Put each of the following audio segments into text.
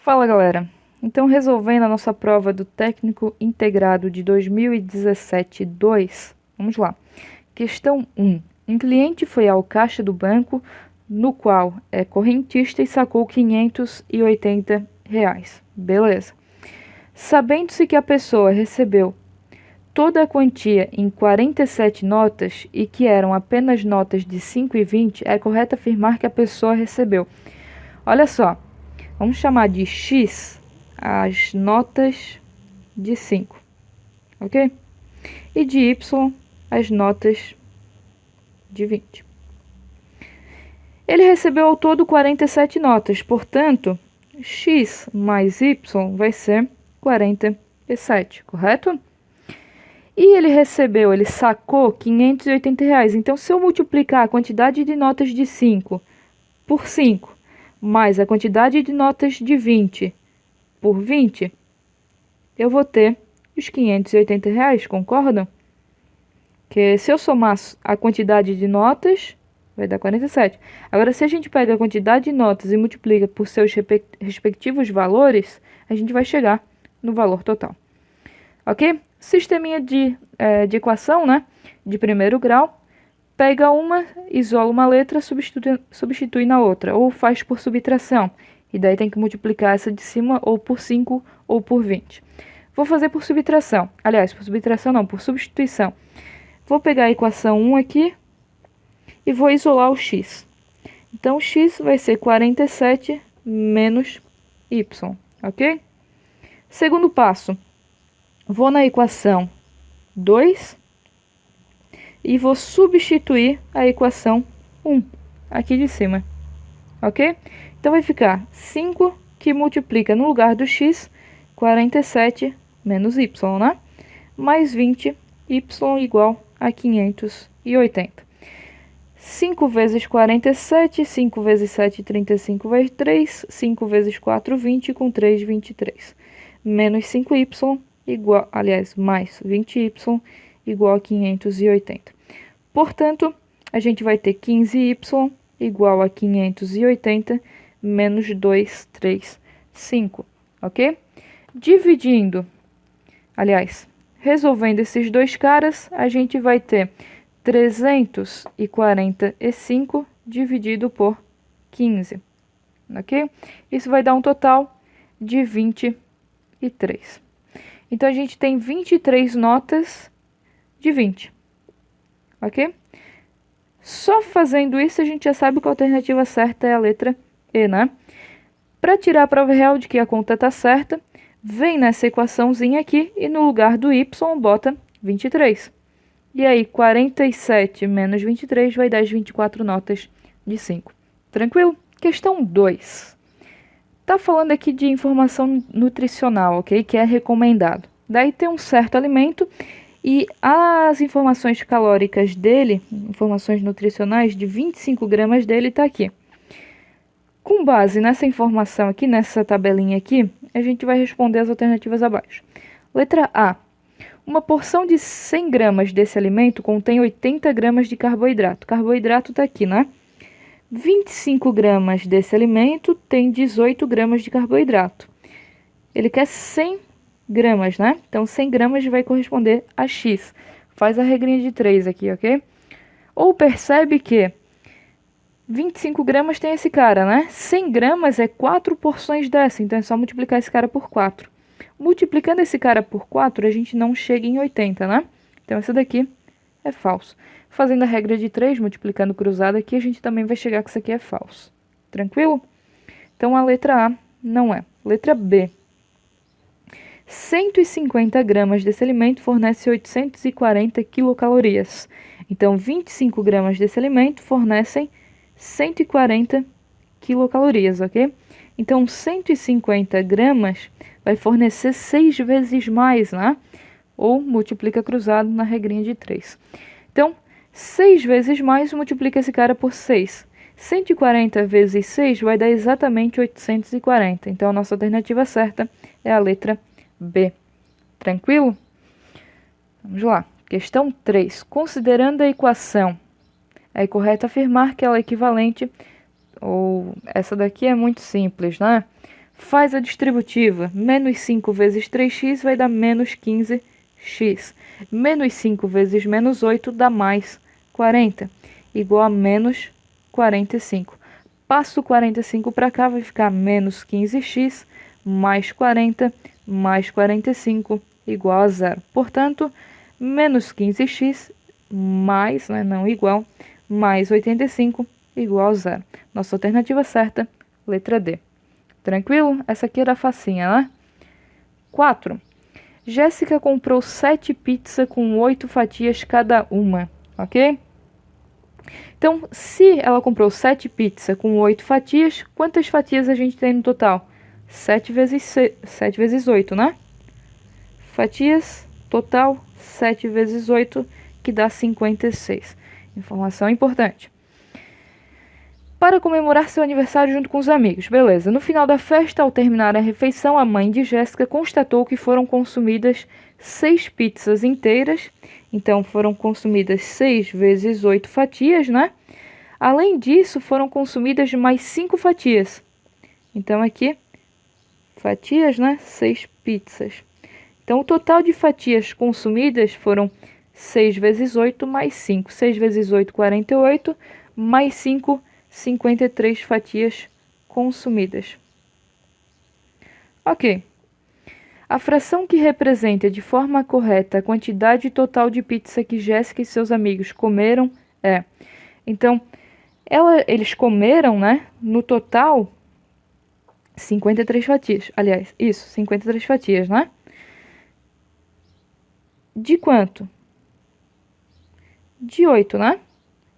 Fala galera, então resolvendo a nossa prova do Técnico Integrado de 2017-2, vamos lá. Questão 1. Um cliente foi ao caixa do banco, no qual é correntista e sacou R$ 580. Beleza. Sabendo-se que a pessoa recebeu toda a quantia em 47 notas e que eram apenas notas de 5 e 20, é correto afirmar que a pessoa recebeu. Olha só, vamos chamar de X as notas de 5, ok? E de Y as notas de 20. Ele recebeu ao todo 47 notas, portanto, X mais Y vai ser 47, correto? E ele sacou R$ 580. Então, se eu multiplicar a quantidade de notas de 5 por 5, mais a quantidade de notas de 20 por 20, eu vou ter os R$ 580, concordam? Que se eu somar a quantidade de notas, vai dar 47. Agora, se a gente pega a quantidade de notas e multiplica por seus respectivos valores, a gente vai chegar no valor total. Ok? Sisteminha de equação, né? De primeiro grau. Pega uma, isola uma letra, substitui na outra. Ou faz por subtração. E daí tem que multiplicar essa de cima ou por 5 ou por 20. Vou fazer por subtração. Aliás, por subtração não, por substituição. Vou pegar a equação 1 aqui e vou isolar o x. Então, x vai ser 47 menos y, ok? Segundo passo, vou na equação 2 e vou substituir a equação 1 aqui de cima, ok? Então, vai ficar 5 que multiplica no lugar do x, 47 menos y, né? Mais 20, y igual a 580. 5 vezes 47, 5 vezes 7, 35 vezes 3, 5 vezes 4, 20, com 3, 23. Menos 5y igual, aliás, mais 20y igual a 580. Portanto, a gente vai ter 15y igual a 580 menos 235, ok? Dividindo, aliás, resolvendo esses dois caras, a gente vai ter 345 dividido por 15, ok? Isso vai dar um total de 23. Então, a gente tem 23 notas de 20, ok? Só fazendo isso, a gente já sabe que a alternativa certa é a letra E, né? Para tirar a prova real de que a conta está certa, vem nessa equaçãozinha aqui e no lugar do y bota 23. E aí, 47 menos 23 vai dar as 24 notas de 5. Tranquilo? Questão 2. Tá falando aqui de informação nutricional, ok? Que é recomendado. Daí tem um certo alimento e as informações calóricas dele, informações nutricionais de 25 gramas dele, tá aqui. Com base nessa informação aqui, nessa tabelinha aqui, a gente vai responder as alternativas abaixo. Letra A. Uma porção de 100 gramas desse alimento contém 80 gramas de carboidrato. Carboidrato está aqui, né? 25 gramas desse alimento tem 18 gramas de carboidrato. Ele quer 100 gramas, né? Então, 100 gramas vai corresponder a X. Faz a regrinha de 3 aqui, ok? Ou percebe que 25 gramas tem esse cara, né? 100 gramas é 4 porções dessa, então é só multiplicar esse cara por 4. Multiplicando esse cara por 4, a gente não chega em 80, né? Então, esse daqui é falso. Fazendo a regra de 3, multiplicando cruzado aqui, a gente também vai chegar que isso aqui é falso. Tranquilo? Então, a letra A não é. Letra B. 150 gramas desse alimento fornece 840 quilocalorias. Então, 25 gramas desse alimento fornecem 140 quilocalorias, ok? Então, 150 gramas vai fornecer 6 vezes mais, né? Ou multiplica cruzado na regrinha de 3. Então, 6 vezes mais, multiplica esse cara por 6. 140 vezes 6 vai dar exatamente 840. Então, a nossa alternativa certa é a letra B. Tranquilo? Vamos lá. Questão 3. Considerando a equação, é correto afirmar que ela é equivalente, ou essa daqui é muito simples, né? Faz a distributiva. Menos 5 vezes 3x vai dar menos 15x. Menos 5 vezes menos 8 dá mais 40. Igual a menos 45. Passo 45 para cá, vai ficar menos 15x mais 40 mais 45 igual a zero. Portanto, menos 15x mais, né, não igual, mais 85 igual a zero. Nossa alternativa certa, letra D. Tranquilo? Essa aqui era facinha, né? 4. Jéssica comprou 7 pizzas com 8 fatias cada uma, ok? Então, se ela comprou 7 pizzas com 8 fatias, quantas fatias a gente tem no total? 7 vezes 8, né? Fatias, total, 7 vezes 8, que dá 56. Informação importante. Para comemorar seu aniversário junto com os amigos. Beleza. No final da festa, ao terminar a refeição, a mãe de Jéssica constatou que foram consumidas 6 pizzas inteiras. Então, foram consumidas 6 vezes 8 fatias, né? Além disso, foram consumidas mais 5 fatias. Então, aqui, fatias, né? 6 pizzas. Então, o total de fatias consumidas foram 6 vezes 8 mais 5. 6 vezes 8, 48, mais 5, 53 fatias consumidas. Ok. A fração que representa de forma correta a quantidade total de pizza que Jéssica e seus amigos comeram é... Então, eles comeram, né, no total, 53 fatias. Aliás, isso, 53 fatias, né? De quanto? De 8, né?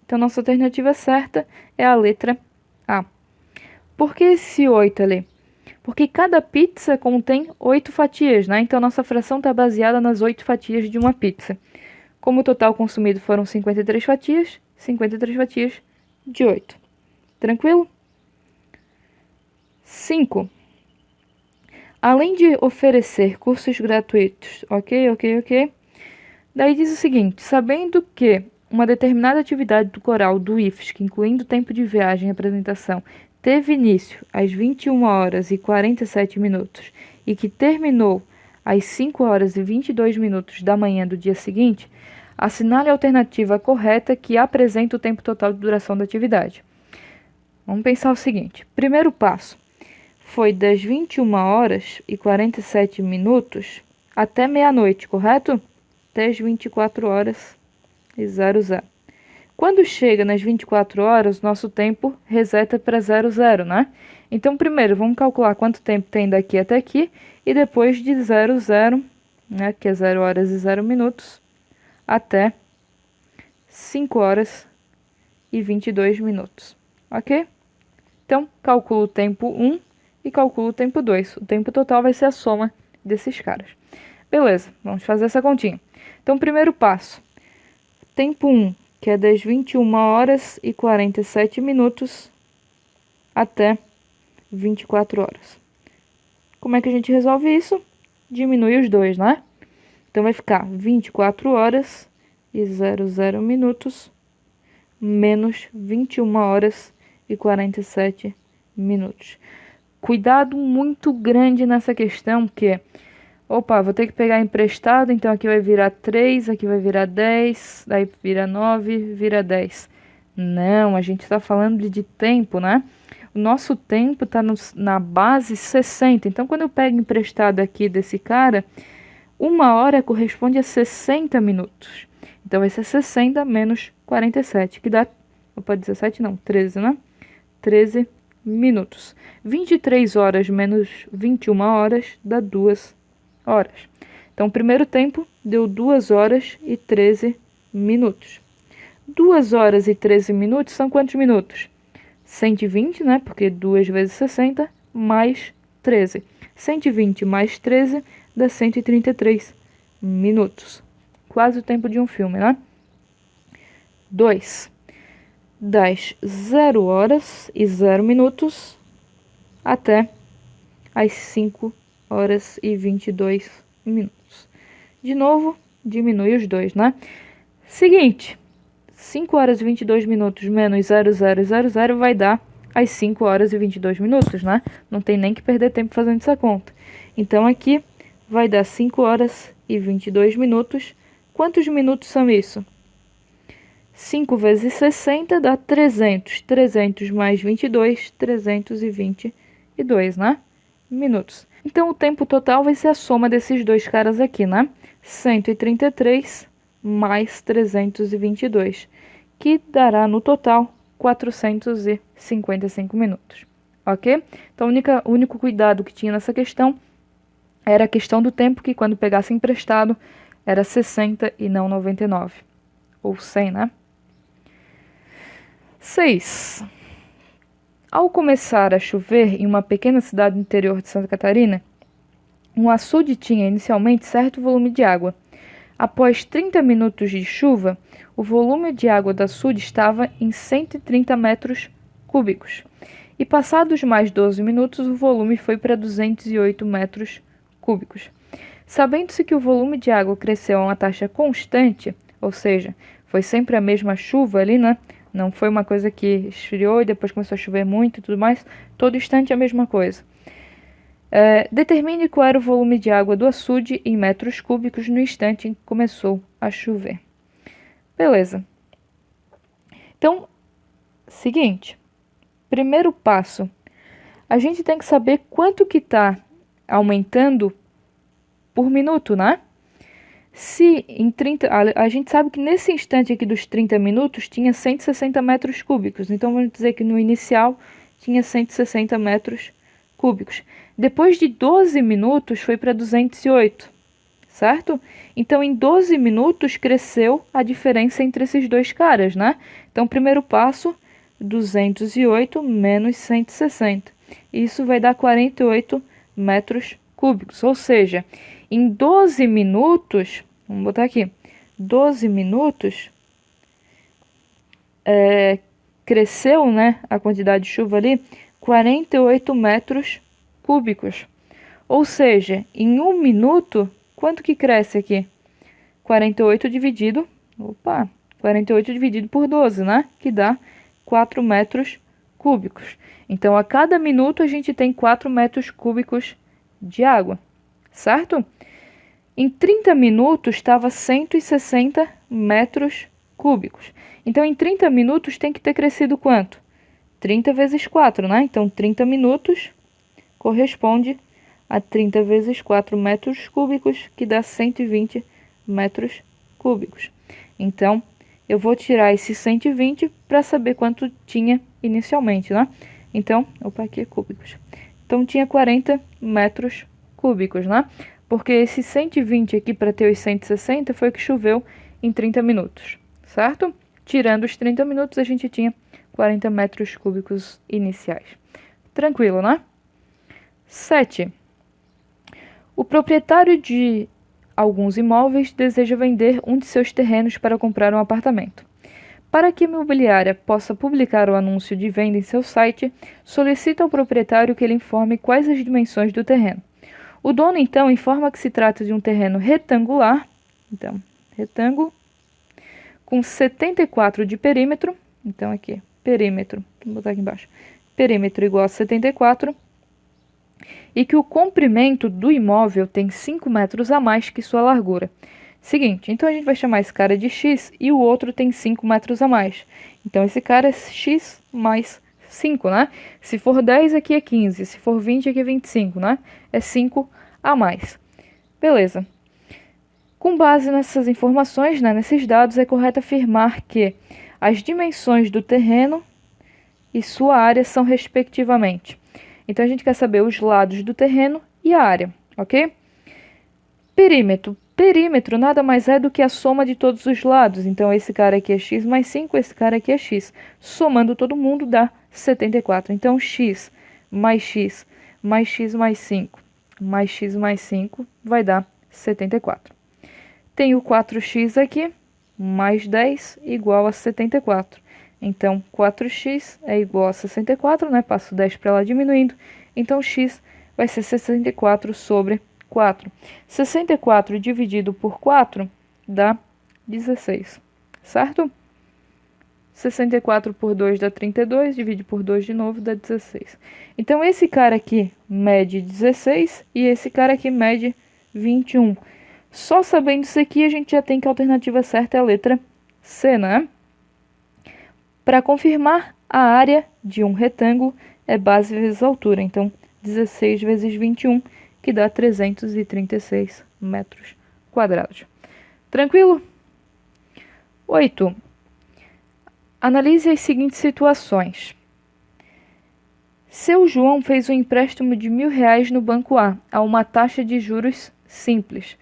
Então, nossa alternativa certa é a letra A. Por que esse 8 ali? Porque cada pizza contém 8 fatias, né? Então, nossa fração está baseada nas 8 fatias de uma pizza. Como o total consumido foram 53 fatias de 8. Tranquilo? 5. Além de oferecer cursos gratuitos, ok. Daí diz o seguinte, sabendo que uma determinada atividade do coral do IFSC, incluindo tempo de viagem e apresentação, teve início às 21 horas e 47 minutos e que terminou às 5 horas e 22 minutos da manhã do dia seguinte, assinale a alternativa correta que apresenta o tempo total de duração da atividade. Vamos pensar o seguinte, primeiro passo foi das 21 horas e 47 minutos até meia-noite, correto? Até as 24 horas e 00. Quando chega nas 24 horas, nosso tempo reseta para 00, né? Então, primeiro, vamos calcular quanto tempo tem daqui até aqui, e depois de 00, né, que é 0 horas e 0 minutos, até 5 horas e 22 minutos, ok? Então, calculo o tempo 1 e calculo o tempo 2. O tempo total vai ser a soma desses caras. Beleza, vamos fazer essa continha. Então, primeiro passo. Tempo 1, que é das 21 horas e 47 minutos até 24 horas. Como é que a gente resolve isso? Diminui os dois, né? Então, vai ficar 24 horas e 00 minutos menos 21 horas e 47 minutos. Cuidado muito grande nessa questão, porque... Opa, vou ter que pegar emprestado, então aqui vai virar 3, aqui vai virar 10, daí vira 9, vira 10. Não, a gente está falando de tempo, né? O nosso tempo está na base 60. Então, quando eu pego emprestado aqui desse cara, 1 hora corresponde a 60 minutos. Então, vai ser 60 menos 47, que dá... Opa, 17 não, 13, né? 13 minutos. 23 horas menos 21 horas dá 2 horas. Então, o primeiro tempo deu 2 horas e 13 minutos. 2 horas e 13 minutos são quantos minutos? 120, né? Porque 2 vezes 60 mais 13. 120 mais 13 dá 133 minutos. Quase o tempo de um filme, né? 2. Das 0 horas e 0 minutos até as 5 horas e 22 minutos. De novo, diminui os dois, né? Seguinte, 5 horas e 22 minutos menos 0000 vai dar às 5 horas e 22 minutos, né? Não tem nem que perder tempo fazendo essa conta. Então, aqui vai dar 5 horas e 22 minutos. Quantos minutos são isso? 5 vezes 60 dá 300. 300 mais 22, 322, né? Minutos. Então, o tempo total vai ser a soma desses dois caras aqui, né? 133 mais 322, que dará no total 455 minutos, ok? Então, o único cuidado que tinha nessa questão era a questão do tempo, que quando pegasse emprestado era 60 e não 99, ou 100, né? 6. Ao começar a chover em uma pequena cidade do interior de Santa Catarina, um açude tinha inicialmente certo volume de água. Após 30 minutos de chuva, o volume de água do açude estava em 130 metros cúbicos. E passados mais 12 minutos, o volume foi para 208 metros cúbicos. Sabendo-se que o volume de água cresceu a uma taxa constante, ou seja, foi sempre a mesma chuva ali, né? Não foi uma coisa que esfriou e depois começou a chover muito e tudo mais. Todo instante a mesma coisa. Determine qual era o volume de água do açude em metros cúbicos no instante em que começou a chover. Beleza. Então, seguinte. Primeiro passo. A gente tem que saber quanto que está aumentando por minuto, né? Se em 30, a gente sabe que nesse instante aqui dos 30 minutos tinha 160 metros cúbicos. Então, vamos dizer que no inicial tinha 160 metros cúbicos. Depois de 12 minutos foi para 208, certo? Então, em 12 minutos cresceu a diferença entre esses dois caras, né? Então, primeiro passo, 208 menos 160. Isso vai dar 48 metros cúbicos, ou seja, em 12 minutos, vamos botar aqui, 12 minutos, cresceu, né, a quantidade de chuva ali, 48 metros cúbicos. Ou seja, em 1 minuto, quanto que cresce aqui? 48 dividido por 12, né? Que dá 4 metros cúbicos. Então, a cada minuto a gente tem 4 metros cúbicos de água, certo? Em 30 minutos estava 160 metros cúbicos. Então, em 30 minutos tem que ter crescido quanto? 30 vezes 4, né? Então, 30 minutos corresponde a 30 vezes 4 metros cúbicos, que dá 120 metros cúbicos. Então, eu vou tirar esse 120 para saber quanto tinha inicialmente, né? Então, aqui é cúbicos. Então, tinha 40 metros cúbicos, né? Porque esse 120 aqui para ter os 160 foi o que choveu em 30 minutos, certo? Tirando os 30 minutos, a gente tinha 40 metros cúbicos iniciais. Tranquilo, né? 7. O proprietário de alguns imóveis deseja vender um de seus terrenos para comprar um apartamento. Para que a imobiliária possa publicar o anúncio de venda em seu site, solicita ao proprietário que ele informe quais as dimensões do terreno. O dono, então, informa que se trata de um terreno retangular, então, retângulo, com 74 de perímetro, então aqui, perímetro, vou botar aqui embaixo, perímetro igual a 74, e que o comprimento do imóvel tem 5 metros a mais que sua largura. Seguinte, então a gente vai chamar esse cara de X e o outro tem 5 metros a mais. Então esse cara é X mais 5, né? Se for 10, aqui é 15. Se for 20, aqui é 25, né? É 5 a mais. Beleza. Com base nessas informações, né, nesses dados, é correto afirmar que as dimensões do terreno e sua área são respectivamente. Então a gente quer saber os lados do terreno e a área, ok? Perímetro. Perímetro nada mais é do que a soma de todos os lados. Então, esse cara aqui é x mais 5, esse cara aqui é x. Somando todo mundo dá 74. Então, x mais x mais x mais 5 mais x mais 5 vai dar 74. Tenho 4x aqui, mais 10 igual a 74. Então, 4x é igual a 64, né? Passo 10 para lá diminuindo. Então, x vai ser 64 sobre 4. 64 dividido por 4 dá 16, certo? 64 por 2 dá 32, divide por 2 de novo, dá 16. Então, esse cara aqui mede 16 e esse cara aqui mede 21. Só sabendo isso aqui, a gente já tem que a alternativa certa é a letra C, né? Para confirmar, a área de um retângulo é base vezes altura. Então, 16 vezes 21, que dá 336 metros quadrados. Tranquilo? 8. Analise as seguintes situações. Seu João fez um empréstimo de R$ 1.000 no Banco A, a uma taxa de juros simples.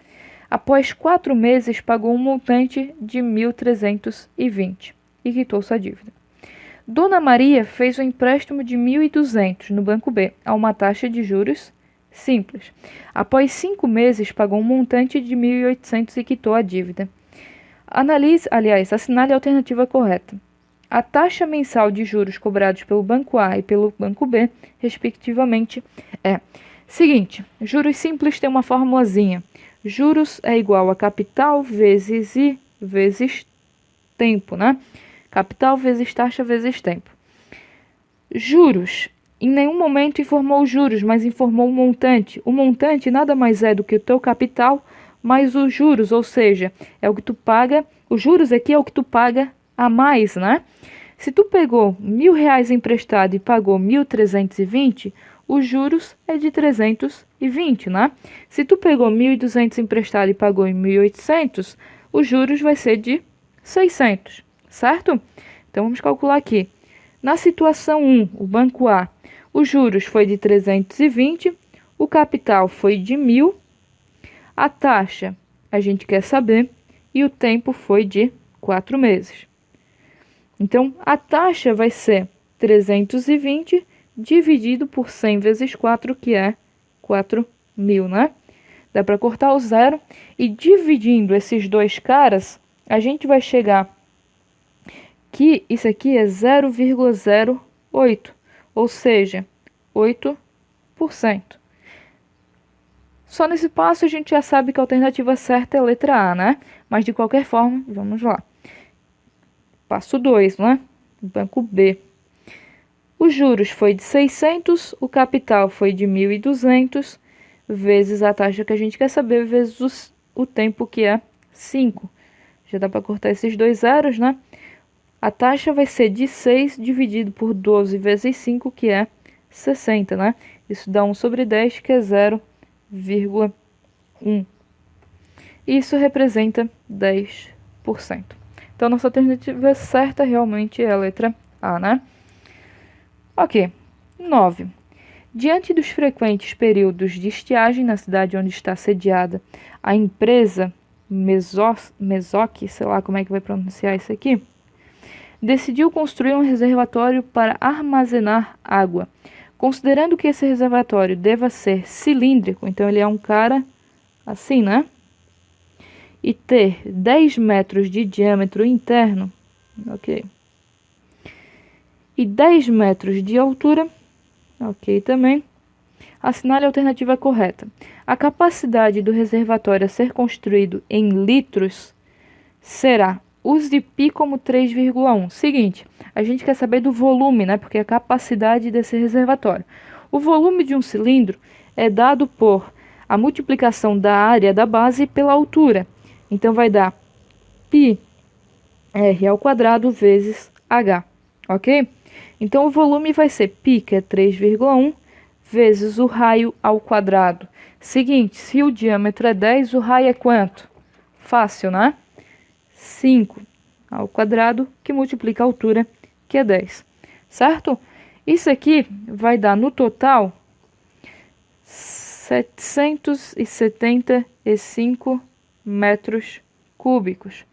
Após 4 meses, pagou um montante de 1.320 e quitou sua dívida. Dona Maria fez um empréstimo de 1.200 no Banco B, a uma taxa de juros simples. Após 5 meses, pagou um montante de 1.800 e quitou a dívida. Assinale a alternativa correta. A taxa mensal de juros cobrados pelo Banco A e pelo Banco B, respectivamente, é... Seguinte, juros simples tem uma formulazinha. Juros é igual a capital vezes I vezes tempo, né? Capital vezes taxa vezes tempo. Juros. Em nenhum momento informou juros, mas informou o montante. O montante nada mais é do que o teu capital mais os juros, ou seja, é o que tu paga. Os juros aqui é o que tu paga a mais, né? Se tu pegou R$ 1.000 emprestado e pagou 1.320, os juros é de 320, né? Se tu pegou 1.200 emprestado e pagou em 1.800, os juros vai ser de 600, certo? Então, vamos calcular aqui. Na situação 1, o Banco A, os juros foi de 320, o capital foi de 1.000, a taxa a gente quer saber e o tempo foi de 4 meses. Então, a taxa vai ser 320 dividido por 100 vezes 4, que é 4.000, né? Dá para cortar o zero e dividindo esses dois caras, a gente vai chegar que isso aqui é 0,08, ou seja, 8%. Só nesse passo a gente já sabe que a alternativa certa é a letra A, né? Mas de qualquer forma, vamos lá. Passo 2, né? Banco B. Os juros foi de 600, o capital foi de 1.200, vezes a taxa que a gente quer saber, vezes o tempo, que é 5. Já dá para cortar esses dois zeros, né? A taxa vai ser de 6 dividido por 12 vezes 5, que é 60, né? Isso dá 1/10, que é 0,1. Isso representa 10%. Então, nossa alternativa certa realmente é a letra A, né? Ok. 9. Diante dos frequentes períodos de estiagem na cidade onde está sediada a empresa Mesoc, sei lá como é que vai pronunciar isso aqui, decidiu construir um reservatório para armazenar água. Considerando que esse reservatório deva ser cilíndrico, então ele é um cara assim, né? E ter 10 metros de diâmetro interno, ok? E 10 metros de altura, ok também. Assinale a alternativa correta. A capacidade do reservatório a ser construído em litros será, use π como 3,1. Seguinte, a gente quer saber do volume, né? Porque é a capacidade desse reservatório. O volume de um cilindro é dado por a multiplicação da área da base pela altura. Então, vai dar πr² vezes h, ok? Então, o volume vai ser π, que é 3,1, vezes o raio ao quadrado. Seguinte, se o diâmetro é 10, o raio é quanto? Fácil, né? 5 ao quadrado, que multiplica a altura, que é 10. Certo? Isso aqui vai dar, no total, 775 metros cúbicos.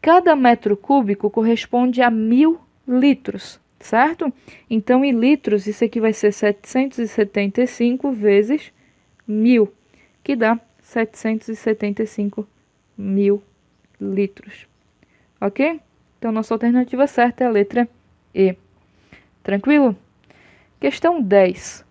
Cada metro cúbico corresponde a 1.000 litros, certo? Então, em litros, isso aqui vai ser 775 vezes 1.000, que dá 775 mil litros. Ok? Então, nossa alternativa certa é a letra E. Tranquilo? Questão 10.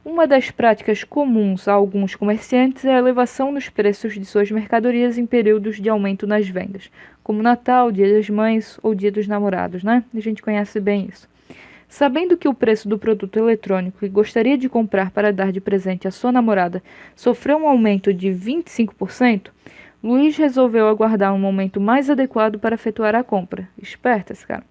Uma das práticas comuns a alguns comerciantes é a elevação nos preços de suas mercadorias em períodos de aumento nas vendas, como Natal, Dia das Mães ou Dia dos Namorados, né? A gente conhece bem isso. Sabendo que o preço do produto eletrônico que gostaria de comprar para dar de presente à sua namorada sofreu um aumento de 25%, Luiz resolveu aguardar um momento mais adequado para efetuar a compra. Esperta esse cara.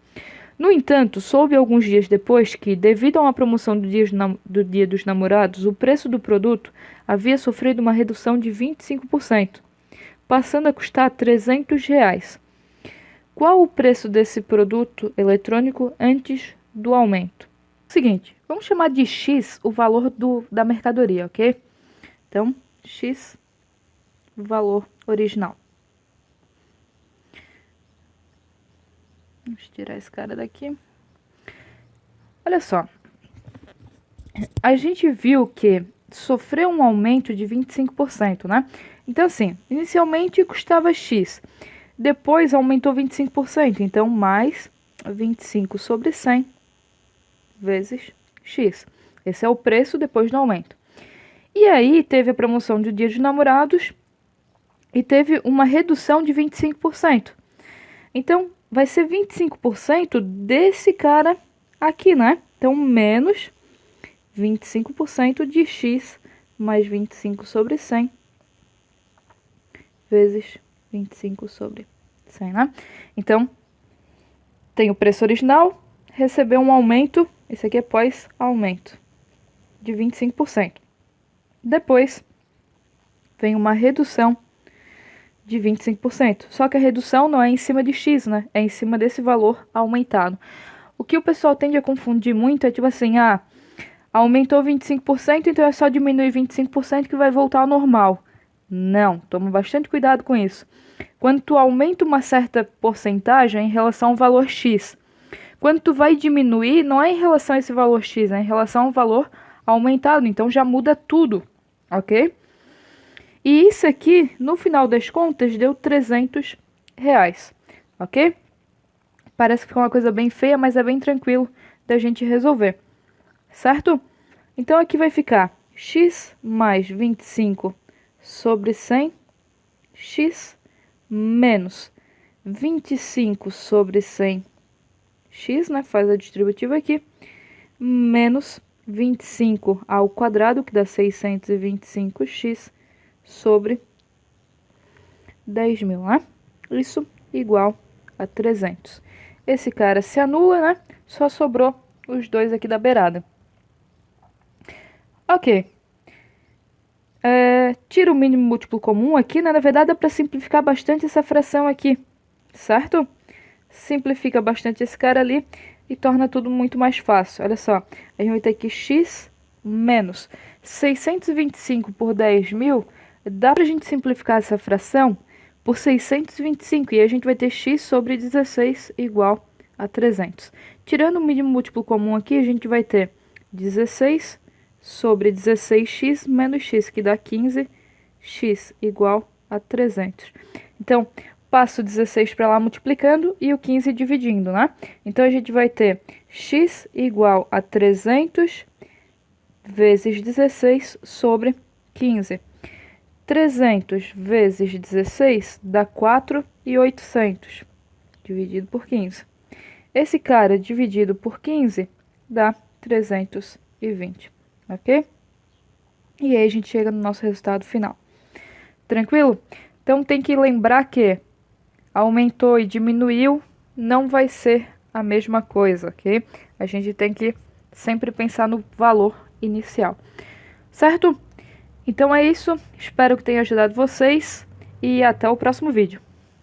No entanto, soube alguns dias depois que, devido a uma promoção do Dia dos Namorados, o preço do produto havia sofrido uma redução de 25%, passando a custar R$300. Qual o preço desse produto eletrônico antes do aumento? Seguinte, vamos chamar de X o valor da mercadoria, ok? Então, X, valor original. Vamos tirar esse cara daqui. Olha só. A gente viu que sofreu um aumento de 25%, né? Então, assim, inicialmente custava X. Depois aumentou 25%. Então, mais 25 sobre 100 vezes X. Esse é o preço depois do aumento. E aí, teve a promoção do Dia dos Namorados e teve uma redução de 25%. Então, vai ser 25% desse cara aqui, né? Então, menos 25% de X mais 25 sobre 100 vezes 25 sobre 100, né? Então, tem o preço original, recebeu um aumento, esse aqui é pós-aumento, de 25%. Depois, vem uma redução de 25%. Só que a redução não é em cima de X, né? É em cima desse valor aumentado. O que o pessoal tende a confundir muito é tipo assim, aumentou 25%, então é só diminuir 25% que vai voltar ao normal. Não, toma bastante cuidado com isso. Quando tu aumenta uma certa porcentagem em relação ao valor X, quando tu vai diminuir, não é em relação a esse valor X, é em relação ao valor aumentado, então já muda tudo, ok? E isso aqui, no final das contas, deu R$300, ok? Parece que ficou uma coisa bem feia, mas é bem tranquilo da gente resolver, certo? Então aqui vai ficar X mais 25 sobre 100, X menos 25 sobre 100, X, né? Faz a distributiva aqui, menos 25 ao quadrado, que dá 625x, sobre 10.000, né? Isso igual a 300. Esse cara se anula, né? Só sobrou os dois aqui da beirada. Ok. Tira o mínimo múltiplo comum aqui, né? Na verdade, é para simplificar bastante essa fração aqui, certo? Simplifica bastante esse cara ali e torna tudo muito mais fácil. Olha só, a gente vai ter aqui x menos 625 por 10.000. Dá para a gente simplificar essa fração por 625 e a gente vai ter x sobre 16 igual a 300. Tirando o mínimo múltiplo comum aqui, a gente vai ter 16 sobre 16x menos x, que dá 15x igual a 300. Então, passo o 16 para lá multiplicando e o 15 dividindo, né? Então, a gente vai ter x igual a 300 vezes 16 sobre 15. 300 vezes 16 dá 4.800, dividido por 15. Esse cara dividido por 15 dá 320, ok? E aí a gente chega no nosso resultado final. Tranquilo? Então tem que lembrar que aumentou e diminuiu não vai ser a mesma coisa, ok? A gente tem que sempre pensar no valor inicial, certo? Então é isso, espero que tenha ajudado vocês e até o próximo vídeo.